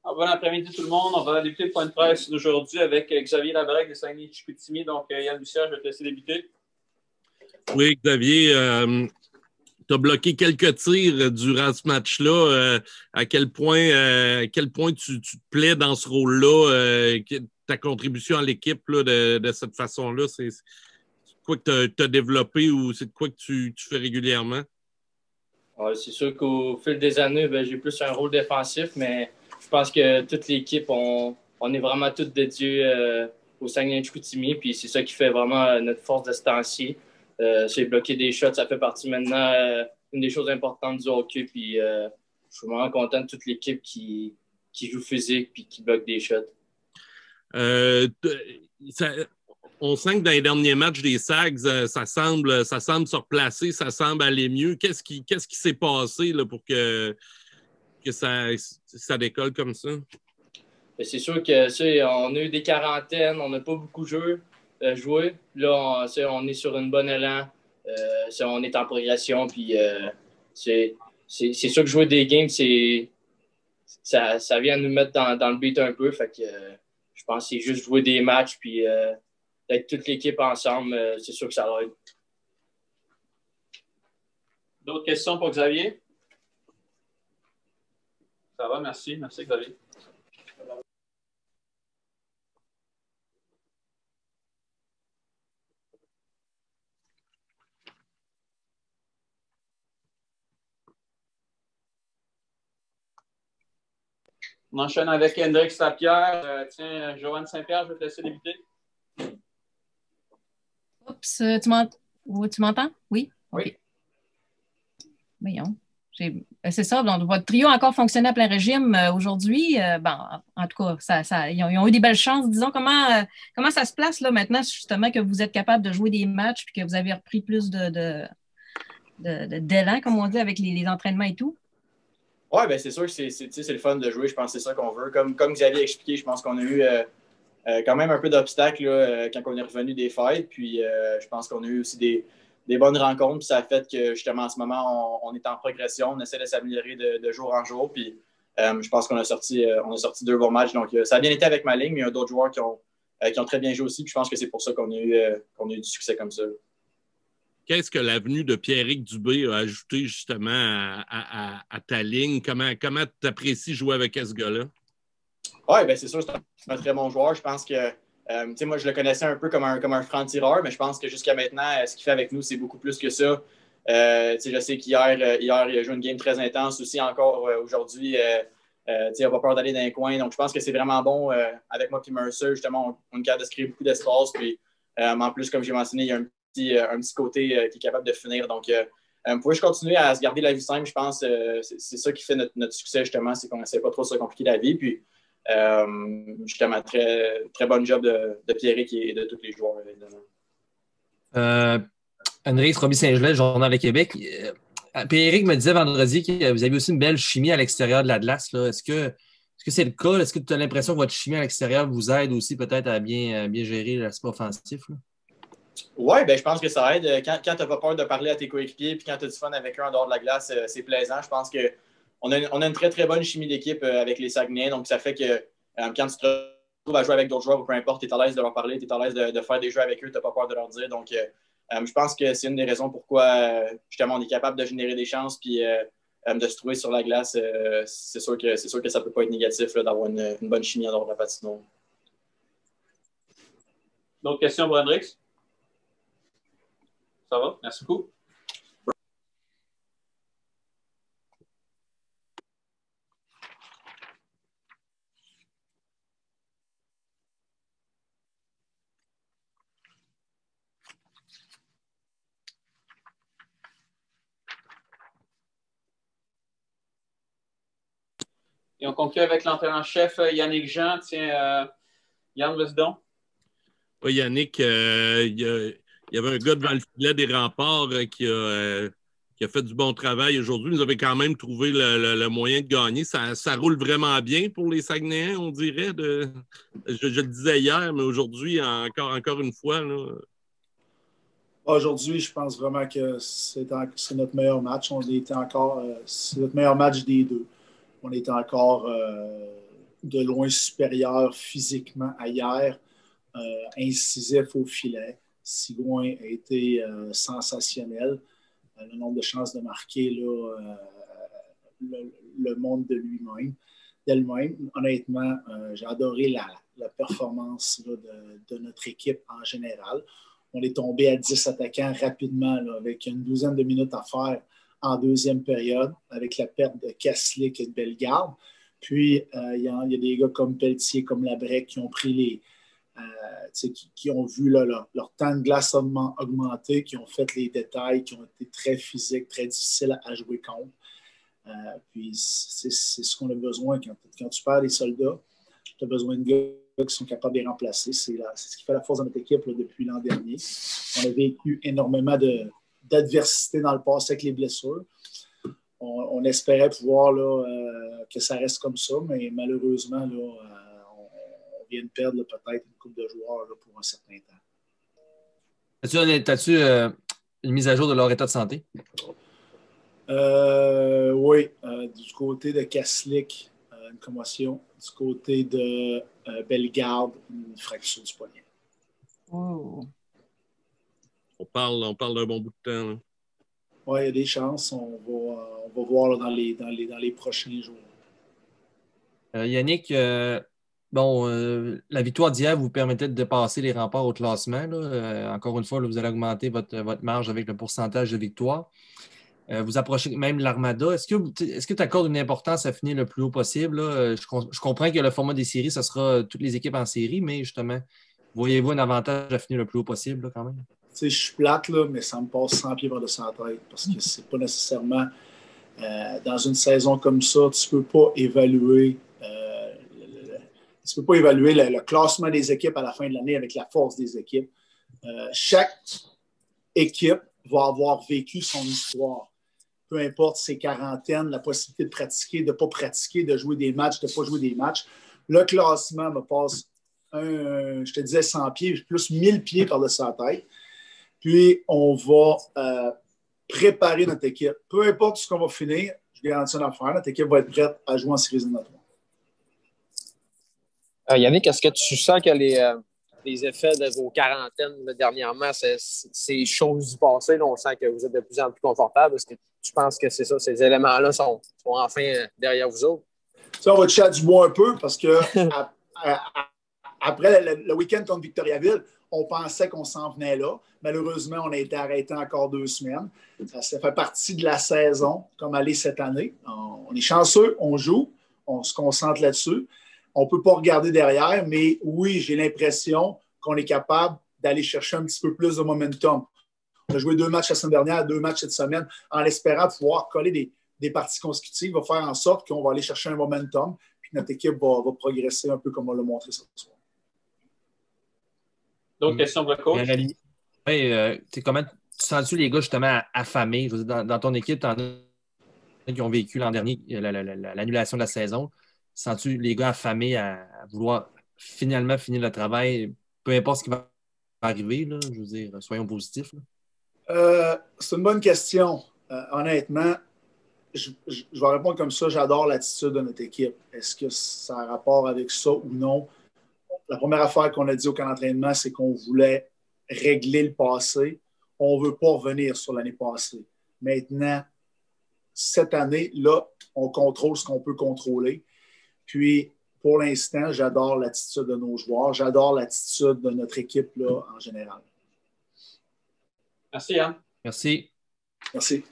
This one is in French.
Bon après-midi tout le monde. On va débuter le point de presse d'aujourd'hui avec Xavier Labrec de Saguenay-Chicoutimi. Donc, Yann Bussière, je vais te laisser débuter. Oui, Xavier, tu as bloqué quelques tirs durant ce match-là. À quel point tu te plais dans ce rôle-là? Ta contribution à l'équipe là, de cette façon-là, c'est quoi que tu as développé ou c'est de quoi que tu fais régulièrement? Ouais, c'est sûr qu'au fil des années, j'ai plus un rôle défensif, mais je pense que toute l'équipe, on est vraiment tous dédiés au Saguenay-Chicoutimi, puis c'est ça qui fait vraiment notre force de ce temps-ci. C'est bloquer des shots, ça fait partie maintenant une des choses importantes du hockey, puis je suis vraiment content de toute l'équipe qui joue physique puis qui bloque des shots. On sent que dans les derniers matchs des Sags, ça semble se replacer, ça semble aller mieux. Qu'est-ce qui s'est passé là, pour que ça décolle comme ça? C'est sûr que on a eu des quarantaines, on n'a pas beaucoup joué. Là, on est sur une bonne élan. On est en progression. Puis c'est sûr que jouer des games, ça vient nous mettre dans le beat un peu. Fait que je pense que c'est juste jouer des matchs puis d'être toute l'équipe ensemble, c'est sûr que ça va être. D'autres questions pour Xavier? Ça va, merci. Merci, Xavier. On enchaîne avec Hendrix Lapierre. Tiens, Joanne Saint-Pierre, je vais te laisser débuter. Oups, tu m'entends? Oui? Oui. Okay. Voyons. C'est ça, donc votre trio a encore fonctionné à plein régime aujourd'hui. En tout cas, ils ont eu des belles chances. Disons, comment ça se place là maintenant, justement, que vous êtes capable de jouer des matchs et que vous avez repris plus d'élan, comme on dit, avec les entraînements et tout? Oui, bien c'est sûr que c'est le fun de jouer. Je pense que c'est ça qu'on veut. Comme Xavier a expliqué, je pense qu'on a eu quand même un peu d'obstacles quand on est revenu des fêtes. Puis je pense qu'on a eu aussi des bonnes rencontres. Puis ça a fait que justement en ce moment, on est en progression. On essaie de s'améliorer de jour en jour. Puis je pense qu'on a sorti 2 bons matchs. Donc ça a bien été avec ma ligne, mais il y a d'autres joueurs qui ont très bien joué aussi. Puis je pense que c'est pour ça qu'on a eu du succès comme ça. Qu'est-ce que l'avenue de Pierrick Dubé a ajouté justement à ta ligne? Comment tu apprécies jouer avec ce gars-là? Oui, bien c'est sûr, c'est un très bon joueur. Je pense que moi, je le connaissais un peu comme un franc-tireur, mais je pense que jusqu'à maintenant, ce qu'il fait avec nous, c'est beaucoup plus que ça. Je sais qu'hier, il a joué une game très intense aussi encore aujourd'hui. Il n'a pas peur d'aller dans les coins. Donc, je pense que c'est vraiment bon avec moi et Mercer. Justement, on est capable de se créer beaucoup d'espace. Puis, en plus, comme j'ai mentionné, il y a un petit côté qui est capable de finir. Donc, vous pouvez juste continuer à se garder la vie simple. Je pense que c'est ça qui fait notre succès, justement. C'est qu'on n'essaie pas trop de se compliquer la vie. Puis, justement, très, très bon job de Pierrick et de tous les joueurs, évidemment. Hendrix, Roby Saint-Gelais, Journal de Québec. Pierrick me disait vendredi que vous avez aussi une belle chimie à l'extérieur de la glace. Là. Est-ce que c'est le cas? Est-ce que tu as l'impression que votre chimie à l'extérieur vous aide aussi peut-être à bien gérer l'aspect offensif? Oui, ben, je pense que ça aide. Quand tu n'as pas peur de parler à tes coéquipiers puis quand tu as du fun avec eux en dehors de la glace, c'est plaisant. Je pense qu'on a une très, très bonne chimie d'équipe avec les Saguenayens. Donc, ça fait que quand tu te retrouves à jouer avec d'autres joueurs ou peu importe, tu es à l'aise de leur parler, tu es à l'aise de faire des jeux avec eux, tu n'as pas peur de leur dire. Donc, je pense que c'est une des raisons pourquoi, justement, on est capable de générer des chances puis de se trouver sur la glace. C'est sûr que ça ne peut pas être négatif là, d'avoir une bonne chimie en dehors de la patinoire. D'autres questions pour Hendrix? Ça va? Merci beaucoup. Et on conclut avec l'entraîneur-chef Yannick Jean. Tiens, Yann, vas-y donc. Oui, Yannick, il y avait un gars devant le filet des Remparts qui a fait du bon travail aujourd'hui. Nous avait quand même trouvé le moyen de gagner. Ça roule vraiment bien pour les Saguenayens, on dirait. Je le disais hier, mais aujourd'hui, encore une fois. Là. Aujourd'hui, je pense vraiment que c'est notre meilleur match. C'est notre meilleur match des deux. On est encore de loin supérieur physiquement à hier, incisif au filet. Sigouin a été sensationnel. Le nombre de chances de marquer là, le monde d'elle-même. Honnêtement, j'ai adoré la performance là, de notre équipe en général. On est tombé à 10 attaquants rapidement là, avec une douzaine de minutes à faire en deuxième période avec la perte de Kaslik et de Bellegarde. Puis, il y a des gars comme Pelletier, comme Labrec qui ont pris qui ont vu là, leur temps de glace augmenter, qui ont fait les détails, qui ont été très physiques, très difficiles à jouer contre. Puis c'est ce qu'on a besoin quand tu perds des soldats. Tu as besoin de gars qui sont capables de les remplacer. C'est ce qui fait la force de notre équipe là, depuis l'an dernier. On a vécu énormément d'adversité dans le passé avec les blessures. On espérait pouvoir là, que ça reste comme ça, mais malheureusement, là, on vient de perdre là, peut-être une couple de joueurs là, pour un certain temps. As-tu une mise à jour de leur état de santé? Oui, du côté de Kaslik, une commotion. Du côté de Bellegarde, une fracture du poignet. Oh. On parle d'un bon bout de temps. Oui, il y a des chances. On va voir là, dans les prochains jours. Yannick, la victoire d'hier vous permettait de dépasser les remparts au classement. Là. Encore une fois, là, vous allez augmenter votre marge avec le pourcentage de victoire. Vous approchez même l'Armada. Est-ce que tu accordes une importance à finir le plus haut possible? Là? Je comprends que le format des séries, ce sera toutes les équipes en série, mais justement, voyez-vous un avantage à finir le plus haut possible là, quand même? Je suis plate, là, mais ça me passe 100 pieds par-dessus la tête parce que c'est pas nécessairement dans une saison comme ça, tu peux pas évaluer le classement des équipes à la fin de l'année avec la force des équipes. Chaque équipe va avoir vécu son histoire. Peu importe ses quarantaines, la possibilité de pratiquer, de ne pas pratiquer, de jouer des matchs, de ne pas jouer des matchs. Le classement me passe, je te disais 100 pieds, plus 1000 pieds par-dessus la tête. Puis, on va préparer notre équipe. Peu importe ce qu'on va finir, je garantis une affaire, notre équipe va être prête à jouer en séries éliminatoires. Yannick, est-ce que tu sens que les effets de vos quarantaines là, dernièrement, c'est chose du passé, là, on sent que vous êtes de plus en plus confortable? Est-ce que tu penses que c'est ça, ces éléments-là sont enfin derrière vous autres? Ça, on va toucher du bois un peu parce que après le week-end contre Victoriaville, on pensait qu'on s'en venait là. Malheureusement, on a été arrêté encore 2 semaines. Ça fait partie de la saison, comme aller cette année. On est chanceux, on joue, on se concentre là-dessus. On ne peut pas regarder derrière, mais oui, j'ai l'impression qu'on est capable d'aller chercher un petit peu plus de momentum. On a joué 2 matchs la semaine dernière, 2 matchs cette semaine, en espérant pouvoir coller des parties consécutives, va faire en sorte qu'on va aller chercher un momentum, puis notre équipe va progresser un peu comme on l'a montré ce soir. D'autres questions pour le coach? Comment tu sens-tu les gars justement affamés? Je veux dire, dans ton équipe, tu en as qui ont vécu l'an dernier l'annulation de la saison. Sens-tu les gars affamés à vouloir finalement finir le travail, peu importe ce qui va arriver, là, je veux dire, soyons positifs. C'est une bonne question. Honnêtement, je vais répondre comme ça. J'adore l'attitude de notre équipe. Est-ce que ça a rapport avec ça ou non? La première affaire qu'on a dit au camp d'entraînement, c'est qu'on voulait régler le passé. On ne veut pas revenir sur l'année passée. Maintenant, cette année, là, on contrôle ce qu'on peut contrôler. Puis, pour l'instant, j'adore l'attitude de nos joueurs. J'adore l'attitude de notre équipe là, en général. Merci, Yann. Merci. Merci.